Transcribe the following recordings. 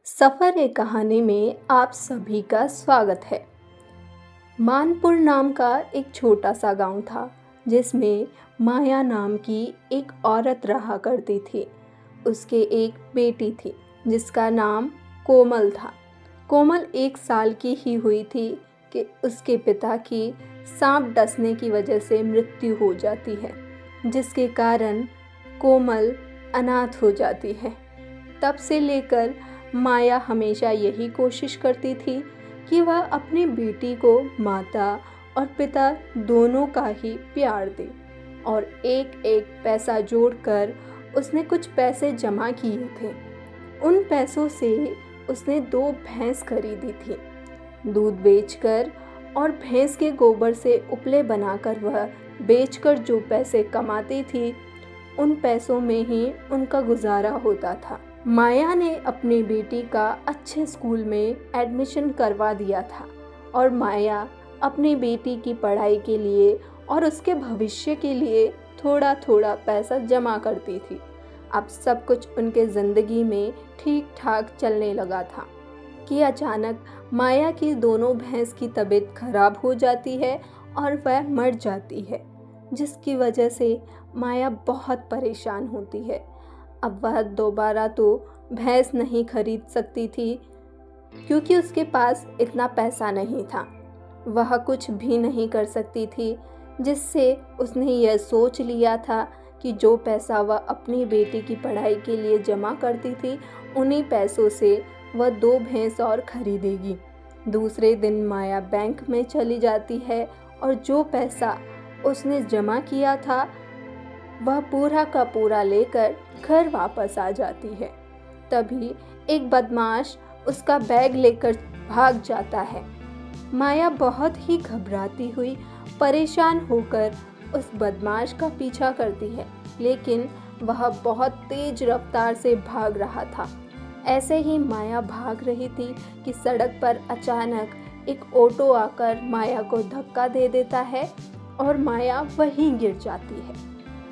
सफ़र ए कहानी में आप सभी का स्वागत है। मानपुर नाम का एक छोटा सा गांव था जिसमें माया नाम की एक औरत रहा करती थी। उसके एक बेटी थी जिसका नाम कोमल था। कोमल 1 साल की ही हुई थी कि उसके पिता की सांप डसने की वजह से मृत्यु हो जाती है, जिसके कारण कोमल अनाथ हो जाती है। तब से लेकर माया हमेशा यही कोशिश करती थी कि वह अपनी बेटी को माता और पिता दोनों का ही प्यार दे, और एक एक पैसा जोड़कर उसने कुछ पैसे जमा किए थे। उन पैसों से उसने 2 भैंस खरीदी थी। दूध बेचकर और भैंस के गोबर से उपले बनाकर वह बेचकर जो पैसे कमाती थी, उन पैसों में ही उनका गुजारा होता था। माया ने अपनी बेटी का अच्छे स्कूल में एडमिशन करवा दिया था और माया अपनी बेटी की पढ़ाई के लिए और उसके भविष्य के लिए थोड़ा थोड़ा पैसा जमा करती थी। अब सब कुछ उनके ज़िंदगी में ठीक ठाक चलने लगा था कि अचानक माया की दोनों भैंस की तबीयत खराब हो जाती है और वह मर जाती है, जिसकी वजह से माया बहुत परेशान होती है। अब वह दोबारा तो भैंस नहीं खरीद सकती थी क्योंकि उसके पास इतना पैसा नहीं था। वह कुछ भी नहीं कर सकती थी, जिससे उसने यह सोच लिया था कि जो पैसा वह अपनी बेटी की पढ़ाई के लिए जमा करती थी, उन्हीं पैसों से वह 2 भैंस और खरीदेगी। दूसरे दिन माया बैंक में चली जाती है और जो पैसा उसने जमा किया था वह पूरा का पूरा लेकर घर वापस आ जाती है। तभी एक बदमाश उसका बैग लेकर भाग जाता है। माया बहुत ही घबराती हुई परेशान होकर उस बदमाश का पीछा करती है, लेकिन वह बहुत तेज रफ्तार से भाग रहा था। ऐसे ही माया भाग रही थी कि सड़क पर अचानक एक ऑटो आकर माया को धक्का दे देता है और माया वहीं गिर जाती है।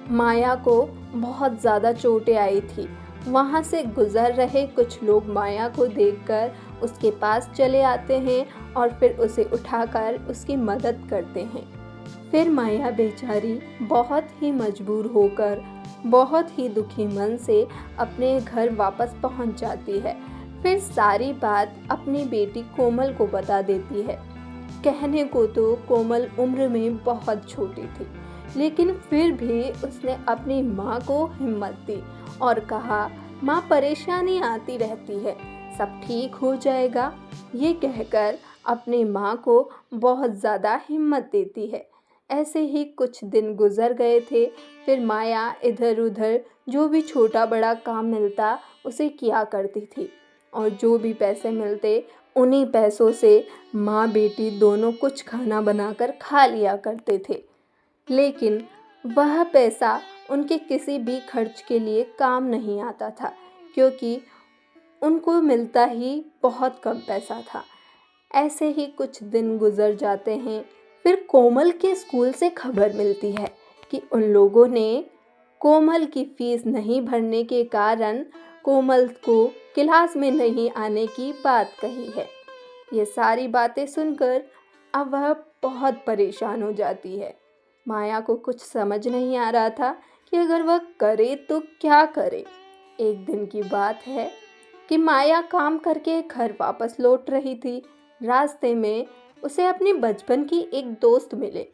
माया को बहुत ज़्यादा चोटें आई थी। वहाँ से गुजर रहे कुछ लोग माया को देखकर उसके पास चले आते हैं और फिर उसे उठाकर उसकी मदद करते हैं। फिर माया बेचारी बहुत ही मजबूर होकर बहुत ही दुखी मन से अपने घर वापस पहुँच जाती है। फिर सारी बात अपनी बेटी कोमल को बता देती है। कहने को तो कोमल उम्र में बहुत छोटी थी, लेकिन फिर भी उसने अपनी माँ को हिम्मत दी और कहा, माँ परेशानी आती रहती है, सब ठीक हो जाएगा। ये कहकर अपनी माँ को बहुत ज़्यादा हिम्मत देती है। ऐसे ही कुछ दिन गुजर गए थे। फिर माया इधर उधर जो भी छोटा बड़ा काम मिलता उसे किया करती थी, और जो भी पैसे मिलते उन्हीं पैसों से माँ बेटी दोनों कुछ खाना बनाकर खा लिया करते थे। लेकिन वह पैसा उनके किसी भी खर्च के लिए काम नहीं आता था, क्योंकि उनको मिलता ही बहुत कम पैसा था। ऐसे ही कुछ दिन गुजर जाते हैं। फिर कोमल के स्कूल से खबर मिलती है कि उन लोगों ने कोमल की फीस नहीं भरने के कारण कोमल को क्लास में नहीं आने की बात कही है। ये सारी बातें सुनकर अब वह बहुत परेशान हो जाती है। माया को कुछ समझ नहीं आ रहा था कि अगर वह करे तो क्या करे। एक दिन की बात है कि माया काम करके घर वापस लौट रही थी। रास्ते में उसे अपनी बचपन की एक दोस्त मिले।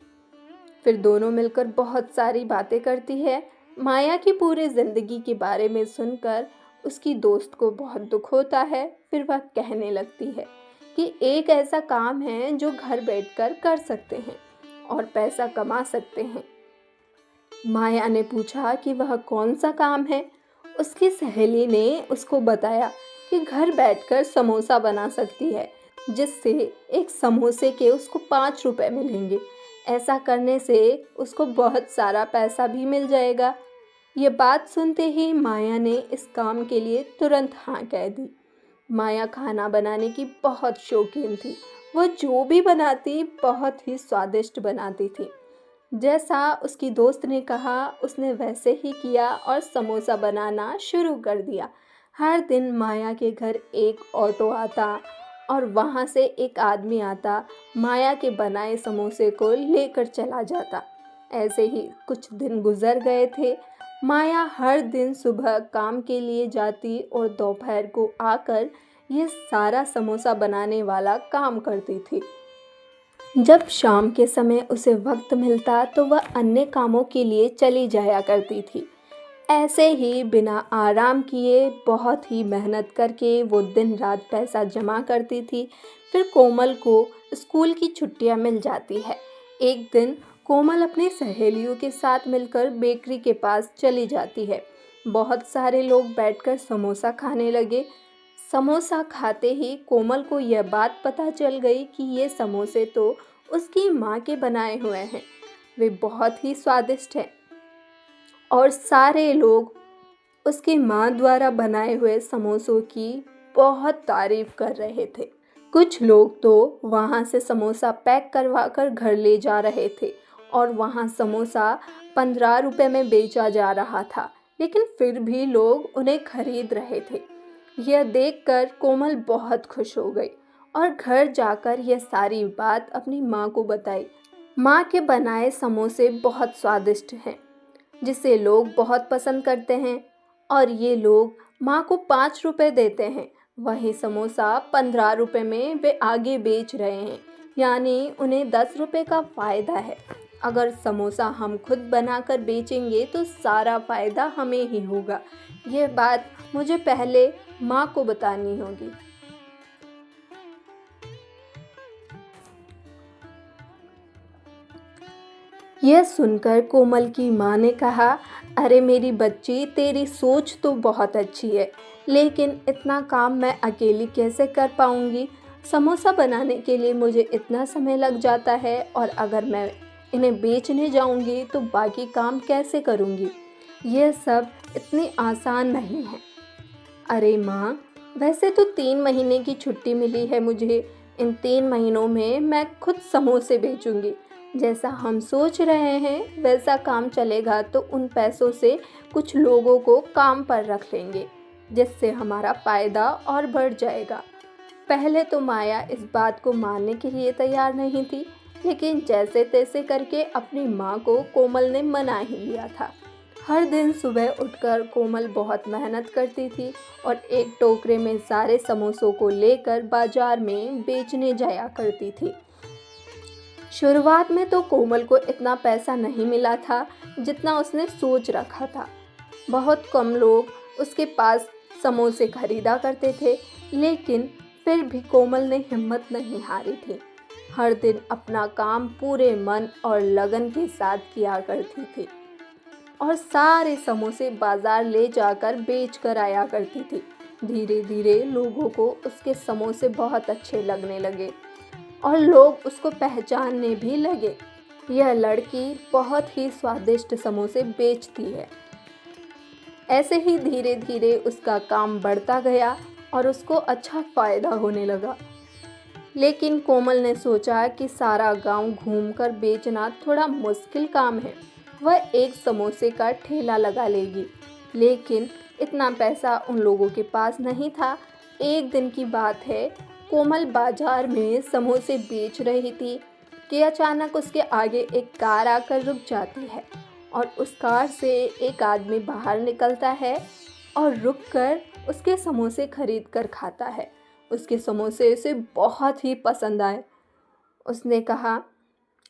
फिर दोनों मिलकर बहुत सारी बातें करती है। माया की पूरी ज़िंदगी के बारे में सुनकर उसकी दोस्त को बहुत दुख होता है। फिर वह कहने लगती है कि एक ऐसा काम है जो घर बैठकर कर सकते हैं और पैसा कमा सकते हैं। माया ने पूछा कि वह कौन सा काम है। उसकी सहेली ने उसको बताया कि घर बैठकर समोसा बना सकती है, जिससे एक समोसे के उसको 5 रुपए मिलेंगे। ऐसा करने से उसको बहुत सारा पैसा भी मिल जाएगा। ये बात सुनते ही माया ने इस काम के लिए तुरंत हाँ कह दी। माया खाना बनाने की बहुत शौकीन थी। वह जो भी बनाती बहुत ही स्वादिष्ट बनाती थी। जैसा उसकी दोस्त ने कहा उसने वैसे ही किया और समोसा बनाना शुरू कर दिया। हर दिन माया के घर एक ऑटो आता और वहाँ से एक आदमी आता, माया के बनाए समोसे को लेकर चला जाता। ऐसे ही कुछ दिन गुजर गए थे। माया हर दिन सुबह काम के लिए जाती और दोपहर को आकर ये सारा समोसा बनाने वाला काम करती थी। जब शाम के समय उसे वक्त मिलता तो वह अन्य कामों के लिए चली जाया करती थी। ऐसे ही बिना आराम किए बहुत ही मेहनत करके वो दिन रात पैसा जमा करती थी। फिर कोमल को स्कूल की छुट्टियां मिल जाती है। एक दिन कोमल अपनी सहेलियों के साथ मिलकर बेकरी के पास चली जाती है। बहुत सारे लोग बैठकर समोसा खाने लगे। समोसा खाते ही कोमल को यह बात पता चल गई कि ये समोसे तो उसकी माँ के बनाए हुए हैं। वे बहुत ही स्वादिष्ट हैं और सारे लोग उसकी माँ द्वारा बनाए हुए समोसों की बहुत तारीफ कर रहे थे। कुछ लोग तो वहाँ से समोसा पैक करवा कर घर ले जा रहे थे और वहाँ समोसा 15 रुपए में बेचा जा रहा था, लेकिन फिर भी लोग उन्हें खरीद रहे थे। यह देखकर कोमल बहुत खुश हो गई और घर जाकर यह सारी बात अपनी माँ को बताई। माँ के बनाए समोसे बहुत स्वादिष्ट हैं, जिसे लोग बहुत पसंद करते हैं और ये लोग माँ को 5 रुपए देते हैं। वही समोसा 15 रुपए में वे आगे बेच रहे हैं, यानी उन्हें 10 रुपए का फ़ायदा है। अगर समोसा हम खुद बनाकर बेचेंगे तो सारा फ़ायदा हमें ही होगा। यह बात मुझे पहले माँ को बतानी होगी। यह सुनकर कोमल की माँ ने कहा, अरे मेरी बच्ची, तेरी सोच तो बहुत अच्छी है, लेकिन इतना काम मैं अकेली कैसे कर पाऊँगी। समोसा बनाने के लिए मुझे इतना समय लग जाता है और अगर मैं इन्हें बेचने जाऊँगी तो बाकी काम कैसे करूँगी। यह सब इतनी आसान नहीं है। अरे माँ, वैसे तो 3 महीने की छुट्टी मिली है मुझे। इन 3 महीनों में मैं खुद समोसे बेचूँगी। जैसा हम सोच रहे हैं वैसा काम चलेगा तो उन पैसों से कुछ लोगों को काम पर रख लेंगे, जिससे हमारा फ़ायदा और बढ़ जाएगा। पहले तो माया इस बात को मानने के लिए तैयार नहीं थी, लेकिन जैसे तैसे करके अपनी माँ को कोमल ने मना ही लिया था। हर दिन सुबह उठकर कोमल बहुत मेहनत करती थी और एक टोकरे में सारे समोसों को लेकर बाजार में बेचने जाया करती थी। शुरुआत में तो कोमल को इतना पैसा नहीं मिला था जितना उसने सोच रखा था। बहुत कम लोग उसके पास समोसे खरीदा करते थे, लेकिन फिर भी कोमल ने हिम्मत नहीं हारी थी। हर दिन अपना काम पूरे मन और लगन के साथ किया करती थी और सारे समोसे बाजार ले जाकर बेच कर आया करती थी। धीरे धीरे लोगों को उसके समोसे बहुत अच्छे लगने लगे और लोग उसको पहचानने भी लगे। यह लड़की बहुत ही स्वादिष्ट समोसे बेचती है। ऐसे ही धीरे धीरे उसका काम बढ़ता गया और उसको अच्छा फ़ायदा होने लगा। लेकिन कोमल ने सोचा कि सारा गांव घूमकर बेचना थोड़ा मुश्किल काम है। वह एक समोसे का ठेला लगा लेगी, लेकिन इतना पैसा उन लोगों के पास नहीं था। एक दिन की बात है, कोमल बाजार में समोसे बेच रही थी कि अचानक उसके आगे एक कार आकर रुक जाती है और उस कार से एक आदमी बाहर निकलता है और रुककर उसके समोसे खरीद कर खाता है। उसके समोसे उसे बहुत ही पसंद आए। उसने कहा,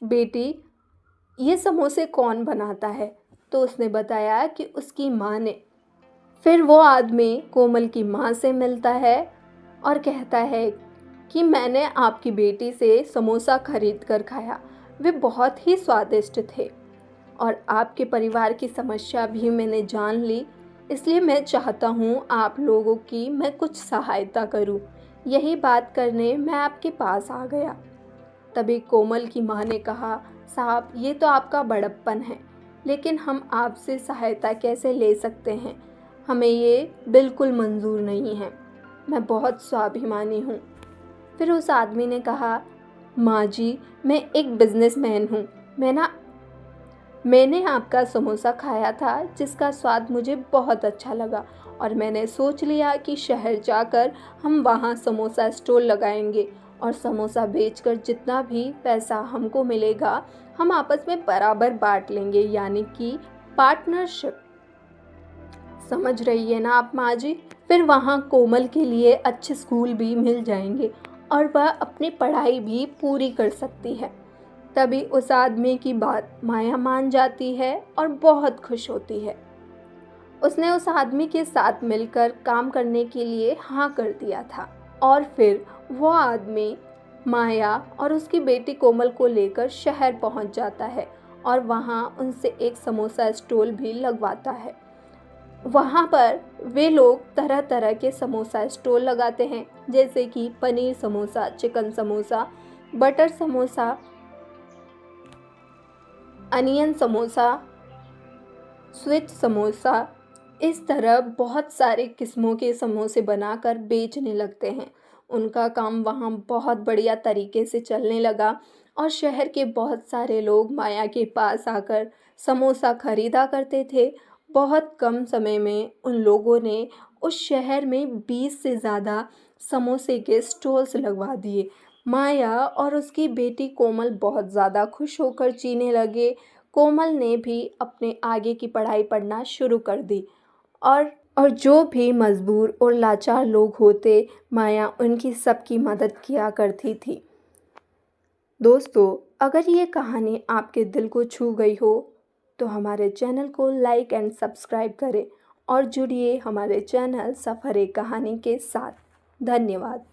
बेटी, ये समोसे कौन बनाता है? तो उसने बताया कि उसकी माँ ने। फिर वो आदमी कोमल की माँ से मिलता है और कहता है कि मैंने आपकी बेटी से समोसा खरीद कर खाया, वे बहुत ही स्वादिष्ट थे और आपके परिवार की समस्या भी मैंने जान ली, इसलिए मैं चाहता हूँ आप लोगों की मैं कुछ सहायता करूँ। यही बात करने मैं आपके पास आ गया। तभी कोमल की माँ ने कहा, साहब, ये तो आपका बड़प्पन है, लेकिन हम आपसे सहायता कैसे ले सकते हैं? हमें ये बिल्कुल मंजूर नहीं है। मैं बहुत स्वाभिमानी हूँ। फिर उस आदमी ने कहा, माँ जी, मैं एक बिजनेसमैन हूँ। मैंने आपका समोसा खाया था जिसका स्वाद मुझे बहुत अच्छा लगा और मैंने सोच लिया कि शहर जाकर हम वहाँ समोसा स्टॉल लगाएंगे और समोसा बेचकर जितना भी पैसा हमको मिलेगा हम आपस में बराबर बांट लेंगे, यानी कि पार्टनरशिप। समझ रही है ना आप माँ जी? फिर वहाँ कोमल के लिए अच्छे स्कूल भी मिल जाएंगे और वह अपनी पढ़ाई भी पूरी कर सकती है। तभी उस आदमी की बात माया मान जाती है और बहुत खुश होती है। उसने उस आदमी के साथ मिलकर काम करने के लिए हाँ कर दिया था और फिर वो आदमी माया और उसकी बेटी कोमल को लेकर शहर पहुंच जाता है और वहाँ उनसे एक समोसा स्टॉल भी लगवाता है। वहाँ पर वे लोग तरह तरह के समोसा स्टॉल लगाते हैं, जैसे कि paneer samosa, chicken samosa, butter samosa, onion samosa, sweet samosa. इस तरह बहुत सारे किस्मों के समोसे बनाकर बेचने लगते हैं। उनका काम वहाँ बहुत बढ़िया तरीके से चलने लगा और शहर के बहुत सारे लोग माया के पास आकर समोसा खरीदा करते थे। बहुत कम समय में उन लोगों ने उस शहर में 20 से ज़्यादा समोसे के स्टॉल्स लगवा दिए। माया और उसकी बेटी कोमल बहुत ज़्यादा खुश होकर जीने लगे। कोमल ने भी अपने आगे की पढ़ाई पढ़ना शुरू कर दी और जो भी मजबूर और लाचार लोग होते, माया उनकी सबकी मदद किया करती थी। दोस्तों, अगर ये कहानी आपके दिल को छू गई हो तो हमारे चैनल को लाइक एंड सब्सक्राइब करें और जुड़िए हमारे चैनल सफ़र-ए-कहानी के साथ। धन्यवाद।